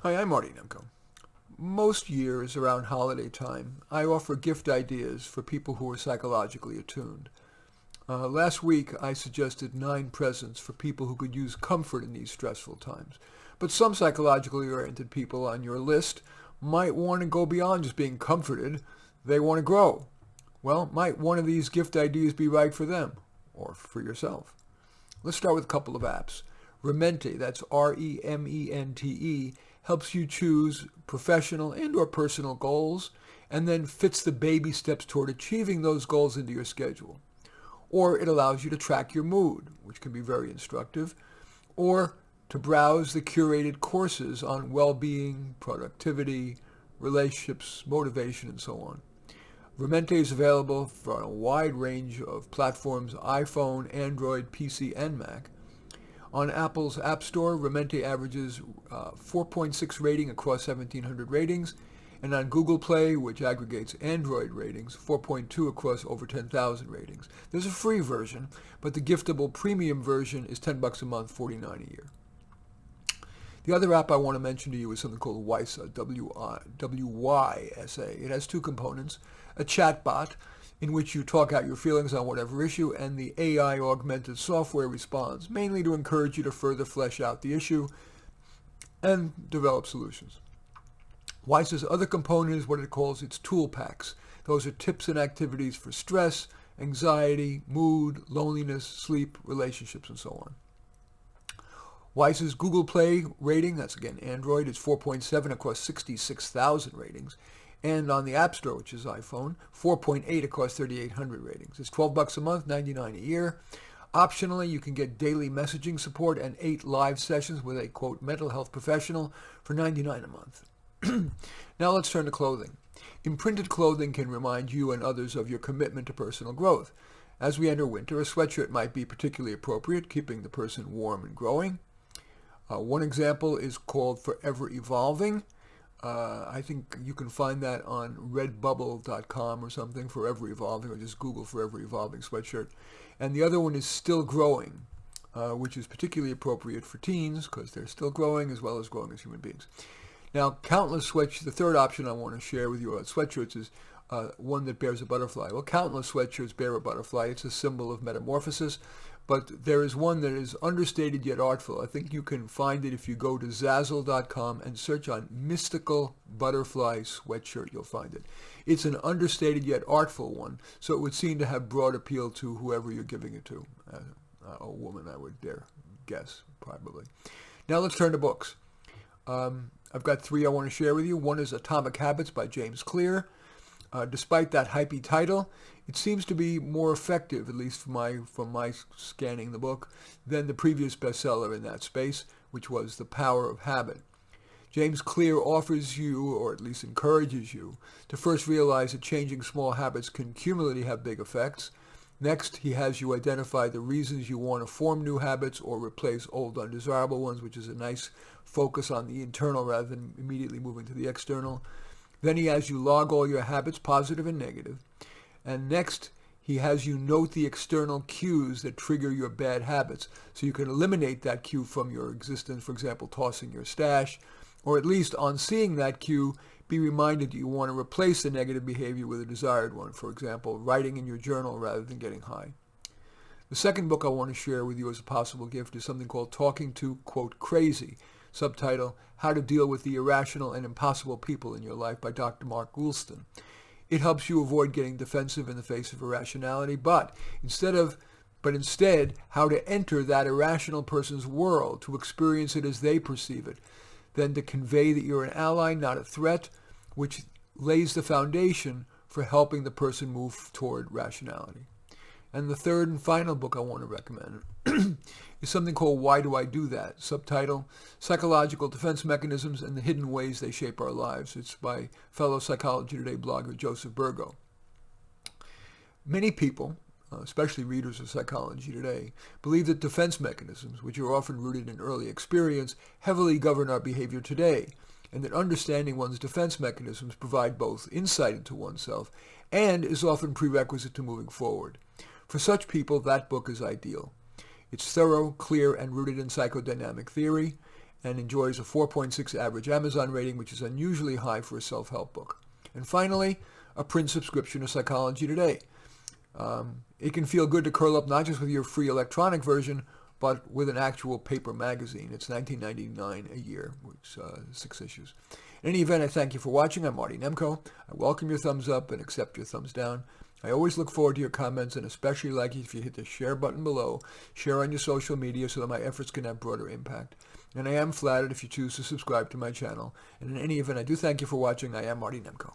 Hi, I'm Marty Nemko. Most years around holiday time, I offer gift ideas for people who are psychologically attuned. Last week, I suggested 9 presents for people who could use comfort in these stressful times. But some psychologically oriented people on your list might want to go beyond just being comforted. They want to grow. Well, might one of these gift ideas be right for them or for yourself? Let's start with a couple of apps. Remente, that's Remente, helps you choose professional and or personal goals and then fits the baby steps toward achieving those goals into your schedule. Or it allows you to track your mood, which can be very instructive, or to browse the curated courses on well-being, productivity, relationships, motivation, and so on. Remente is available for a wide range of platforms: iPhone, Android, PC, and Mac. On Apple's App Store, Remente averages 4.6 rating across 1,700 ratings, and on Google Play, which aggregates Android ratings, 4.2 across over 10,000 ratings. There's a free version, but the giftable premium version is $10 a month, $49 a year. The other app I want to mention to you is something called Wysa, W-Y-S-A. It has 2 components: a chatbot, in which you talk out your feelings on whatever issue, and the AI-augmented software responds, mainly to encourage you to further flesh out the issue and develop solutions. Wysa's other component is what it calls its tool packs. Those are tips and activities for stress, anxiety, mood, loneliness, sleep, relationships, and so on. Wysa's Google Play rating, that's again Android, is 4.7 across 66,000 ratings. And on the App Store, which is iPhone, 4.8 across 3,800 ratings. It's $12 a month, $99 a year. Optionally, you can get daily messaging support and 8 live sessions with a, quote, mental health professional for $99 a month. Now let's turn to clothing. Imprinted clothing can remind you and others of your commitment to personal growth. As we enter winter, a sweatshirt might be particularly appropriate, keeping the person warm and growing. One example is called Forever Evolving. I think you can find that on redbubble.com or something, Forever Evolving, or just Google Forever Evolving sweatshirt. And the other one is Still Growing, which is particularly appropriate for teens because they're still growing as well as growing as human beings. Now, countless sweatshirts, the third option I want to share with you about sweatshirts is one that bears a butterfly. Well, countless sweatshirts bear a butterfly. It's a symbol of metamorphosis. But there is one that is understated yet artful. I think you can find it if you go to Zazzle.com and search on mystical butterfly sweatshirt. You'll find it. It's an understated yet artful one, so it would seem to have broad appeal to whoever you're giving it to. A woman, I would dare guess, probably. Now let's turn to books. I've got 3 I want to share with you. One is Atomic Habits by James Clear. Despite that hypey title, it seems to be more effective, at least from my scanning the book, than the previous bestseller in that space, which was The Power of Habit. James Clear offers you, or at least encourages you, to first realize that changing small habits can cumulatively have big effects. Next, he has you identify the reasons you want to form new habits or replace old undesirable ones, which is a nice focus on the internal rather than immediately moving to the external. Then he has you log all your habits, positive and negative. And next, he has you note the external cues that trigger your bad habits, so you can eliminate that cue from your existence, for example, tossing your stash, or at least on seeing that cue, be reminded that you want to replace the negative behavior with a desired one, for example, writing in your journal rather than getting high. The second book I want to share with you as a possible gift is something called Talking to, quote, Crazy, subtitle, How to Deal with the Irrational and Impossible People in Your Life by Dr. Mark Goulston. It helps you avoid getting defensive in the face of irrationality, but instead, how to enter that irrational person's world, to experience it as they perceive it, then to convey that you're an ally, not a threat, which lays the foundation for helping the person move toward rationality. And the third and final book I want to recommend is something called Why Do I Do That? Subtitle, Psychological Defense Mechanisms and the Hidden Ways They Shape Our Lives. It's by fellow Psychology Today blogger Joseph Burgo. Many people, especially readers of Psychology Today, believe that defense mechanisms, which are often rooted in early experience, heavily govern our behavior today, and that understanding one's defense mechanisms provide both insight into oneself and is often prerequisite to moving forward. For such people, that book is ideal. It's thorough, clear, and rooted in psychodynamic theory, and enjoys a 4.6 average Amazon rating, which is unusually high for a self-help book. And finally, a print subscription to Psychology Today. It can feel good to curl up not just with your free electronic version, but with an actual paper magazine. It's $19.99 a year, which 6 issues. In any event, I thank you for watching. I'm Marty Nemko. I welcome your thumbs up and accept your thumbs down. I always look forward to your comments, and especially like it if you hit the share button below. Share on your social media so that my efforts can have broader impact. And I am flattered if you choose to subscribe to my channel. And in any event, I do thank you for watching. I am Marty Nemko.